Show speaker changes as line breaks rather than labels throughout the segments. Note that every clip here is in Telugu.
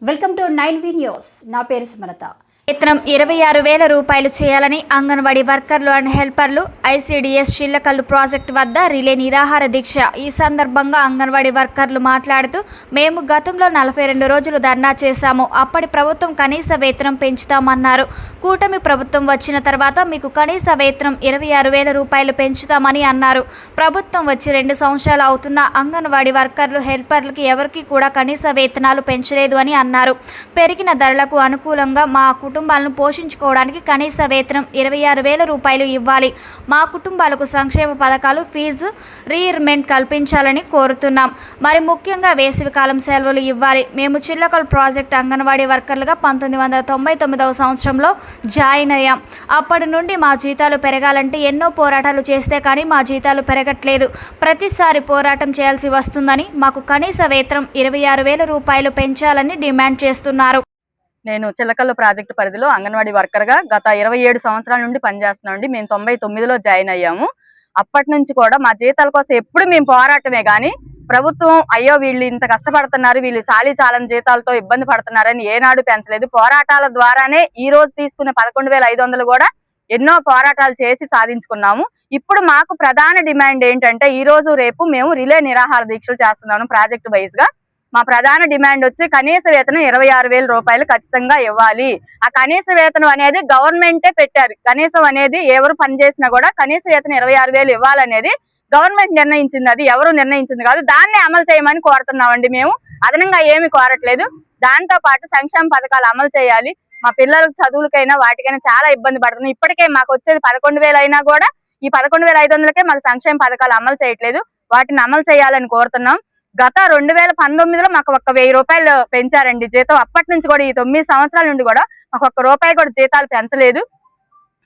Welcome to 9V news. నా పేరు సుమలత.
వేతనం 26,000 రూపాయలు చేయాలని అంగన్వాడీ వర్కర్లు అండ్ హెల్పర్లు ఐసీడీఎస్ చిల్లకల్లు ప్రాజెక్టు వద్ద రిలే నిరాహార దీక్ష. ఈ సందర్భంగా అంగన్వాడీ వర్కర్లు మాట్లాడుతూ, మేము గతంలో 42 రోజులు ధర్నా చేశాము. అప్పటి ప్రభుత్వం కనీస వేతనం పెంచుతామన్నారు. కూటమి ప్రభుత్వం వచ్చిన తర్వాత మీకు కనీస వేతనం 26,000 రూపాయలు పెంచుతామని అన్నారు. ప్రభుత్వం వచ్చి 2 సంవత్సరాలు అవుతున్న అంగన్వాడీ వర్కర్లు హెల్పర్లకి ఎవరికి కూడా కనీస వేతనాలు పెంచలేదు అని అన్నారు. పెరిగిన ధరలకు అనుకూలంగా మా కుటుంబాలను పోషించుకోవడానికి కనీస వేతనం 26,000 రూపాయలు ఇవ్వాలి. మా కుటుంబాలకు సంక్షేమ పథకాలు, ఫీజు రీఇంబర్స్మెంట్ కల్పించాలని కోరుతున్నాం. మరి ముఖ్యంగా వేసవికాలం సెలవులు ఇవ్వాలి. మేము చిల్లకల్ ప్రాజెక్ట్ అంగన్వాడీ వర్కర్లుగా 1999వ సంవత్సరంలో జాయిన్ అయ్యాం. అప్పటి నుండి మా జీతాలు పెరగాలంటే ఎన్నో పోరాటాలు చేస్తే కానీ మా జీతాలు పెరగట్లేదు. ప్రతిసారి పోరాటం చేయాల్సి వస్తుందని, మాకు కనీస వేతనం 26,000 రూపాయలు పెంచాలని డిమాండ్ చేస్తున్నారు.
నేను చిల్లకల్లు ప్రాజెక్టు పరిధిలో అంగన్వాడీ వర్కర్గా గత 27 సంవత్సరాల నుండి పనిచేస్తున్నామండి. మేము 99లో జాయిన్ అయ్యాము. అప్పటి నుంచి కూడా మా జీతాల కోసం ఎప్పుడు మేము పోరాటమే కానీ ప్రభుత్వం అయ్యో వీళ్ళు ఇంత కష్టపడుతున్నారు, వీళ్ళు చాలని జీతాలతో ఇబ్బంది పడుతున్నారని ఏనాడు పెంచలేదు. పోరాటాల ద్వారానే ఈ రోజు తీసుకున్న 11,500 కూడా ఎన్నో పోరాటాలు చేసి సాధించుకున్నాము. ఇప్పుడు మాకు ప్రధాన డిమాండ్ ఏంటంటే, ఈ రోజు రేపు మేము రిలే నిరాహార దీక్షలు చేస్తున్నాము. ప్రాజెక్టు వైజ్ గా మా ప్రధాన డిమాండ్ వచ్చి కనీస వేతనం 26,000 రూపాయలు ఖచ్చితంగా ఇవ్వాలి. ఆ కనీస వేతనం అనేది గవర్నమెంటే పెట్టారు. కనీసం అనేది ఎవరు పనిచేసినా కూడా కనీస వేతనం 26,000 ఇవ్వాలనేది గవర్నమెంట్ నిర్ణయించింది. అది ఎవరు నిర్ణయించింది కాదు. దాన్ని అమలు చేయమని కోరుతున్నామండి. మేము అదనంగా ఏమి కోరట్లేదు. దాంతో పాటు సంక్షేమ పథకాలు అమలు చేయాలి. మా పిల్లల చదువులకైనా వాటికైనా చాలా ఇబ్బంది పడుతున్నాం. ఇప్పటికే మాకు వచ్చేది 11,000 అయినా కూడా ఈ 11,500కే మాకు సంక్షేమ పథకాలు అమలు చేయట్లేదు. వాటిని అమలు చేయాలని కోరుతున్నాం. గత 2019లో మాకు 1,000 రూపాయలు పెంచారండి జీతం. అప్పటి నుంచి కూడా ఈ 9 సంవత్సరాల నుండి కూడా మాకు 1 రూపాయి కూడా జీతాలు పెంచలేదు.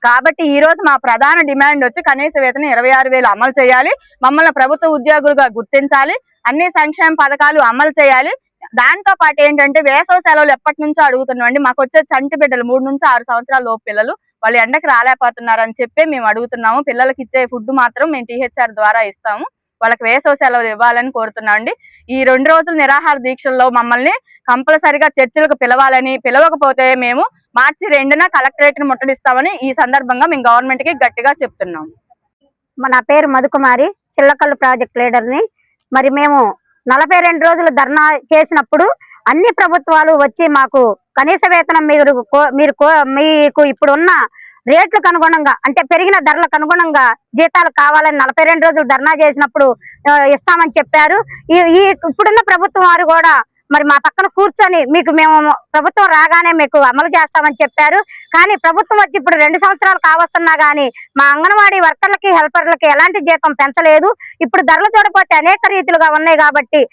కాబట్టి ఈ రోజు మా ప్రధాన డిమాండ్ వచ్చి కనీస వేతనం 26,000 అమలు చేయాలి. మమ్మల్ని ప్రభుత్వ ఉద్యోగులుగా గుర్తించాలి. అన్ని సంక్షేమ పథకాలు అమలు చేయాలి. దాంతో పాటు ఏంటంటే వేసవి సెలవులు ఎప్పటి నుంచో అడుగుతున్నామండి. మాకు వచ్చే చంటి బిడ్డలు 3 నుంచి 6 సంవత్సరాల లోపు పిల్లలు, వాళ్ళు ఎండకి రాలేకపోతున్నారు అని చెప్పి మేము అడుగుతున్నాము. పిల్లలకి ఇచ్చే ఫుడ్ మాత్రం మేము THR ద్వారా ఇస్తాము. వాళ్ళకి వేసవి సెలవులు ఇవ్వాలని కోరుతున్నాం అండి. ఈ 2 రోజుల నిరాహార దీక్షల్లో మమ్మల్ని కంపల్సరిగా చర్చలకు పిలవాలని, పిలవకపోతే మేము మార్చి 2న కలెక్టరేట్ ను ముట్టడిస్తామని ఈ సందర్భంగా మేము గవర్నమెంట్ కి గట్టిగా చెప్తున్నాం.
నా పేరు మధుకుమారి, చిల్లకల్లు ప్రాజెక్ట్ లీడర్ని. మరి మేము 42 రోజులు ధర్నా చేసినప్పుడు అన్ని ప్రభుత్వాలు వచ్చి మాకు కనీస వేతనం మీకు ఇప్పుడున్న రేట్లకు అనుగుణంగా, అంటే పెరిగిన ధరలకు అనుగుణంగా జీతాలు కావాలని 42 రోజులు ధర్నా చేసినప్పుడు ఇస్తామని చెప్పారు. ఈ ఇప్పుడున్న ప్రభుత్వం వారు కూడా మరి మా పక్కన కూర్చొని మేము ప్రభుత్వం రాగానే మీకు అమలు చేస్తామని చెప్పారు. కానీ ప్రభుత్వం వచ్చి ఇప్పుడు 2 సంవత్సరాలు కావస్తున్నా కానీ మా అంగన్వాడీ వర్కర్లకి హెల్పర్లకి ఎలాంటి జీతం పెంచలేదు. ఇప్పుడు ధరలు చూడకపోతే అనేక రీతిలుగా ఉన్నాయి కాబట్టి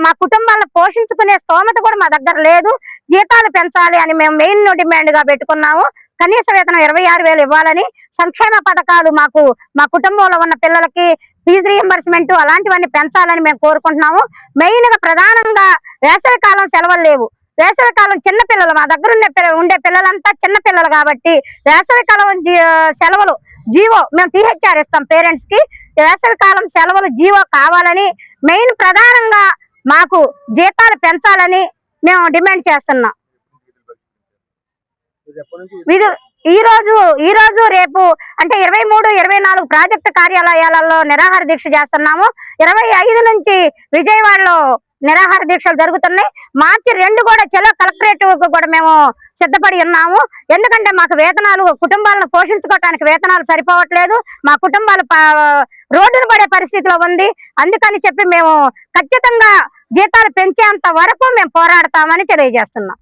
మా కుటుంబాలను పోషించుకునే స్తోమత కూడా మా దగ్గర లేదు. జీతాలు పెంచాలి అని మేము మెయిన్ డిమాండ్ గా పెట్టుకున్నాము. కనీస వేతనం 26,000 ఇవ్వాలని, సంక్షేమ పథకాలు మాకు మా కుటుంబంలో ఉన్న పిల్లలకి ఫీజు రీయింబర్స్మెంట్ అలాంటివన్నీ పెంచాలని మేము కోరుకుంటున్నాము. మెయిన్ గా ప్రధానంగా వేసవికాలం సెలవులు లేవు. వేసవికాలం చిన్నపిల్లలు, మా దగ్గర ఉండే పిల్లలంతా చిన్న పిల్లలు కాబట్టి వేసవికాలం సెలవులు జీవో మేము THR ఇస్తాం పేరెంట్స్ కి. వేసవికాలం సెలవులు జీవో కావాలని, మెయిన్ ప్రధానంగా మాకు జీతాలు పెంచాలని మేము డిమాండ్ చేస్తున్నాం. ఈ రోజు రేపు అంటే 23, 24 ప్రాజెక్టు కార్యాలయాలలో నిరాహార దీక్ష చేస్తున్నాము. 25 నుంచి విజయవాడలో నిరాహార దీక్షలు జరుగుతున్నాయి. మార్చి 2 కూడా చలో కలెక్టరేట్ కూడా మేము సిద్ధపడి ఉన్నాము. ఎందుకంటే మాకు వేతనాలు, కుటుంబాలను పోషించుకోవడానికి వేతనాలు సరిపోవట్లేదు. మా కుటుంబాలు రోడ్డును పడే పరిస్థితిలో ఉంది. అందుకని చెప్పి మేము ఖచ్చితంగా జీతాలు పెంచేంత వరకు మేము పోరాడతామని తెలియజేస్తున్నాం.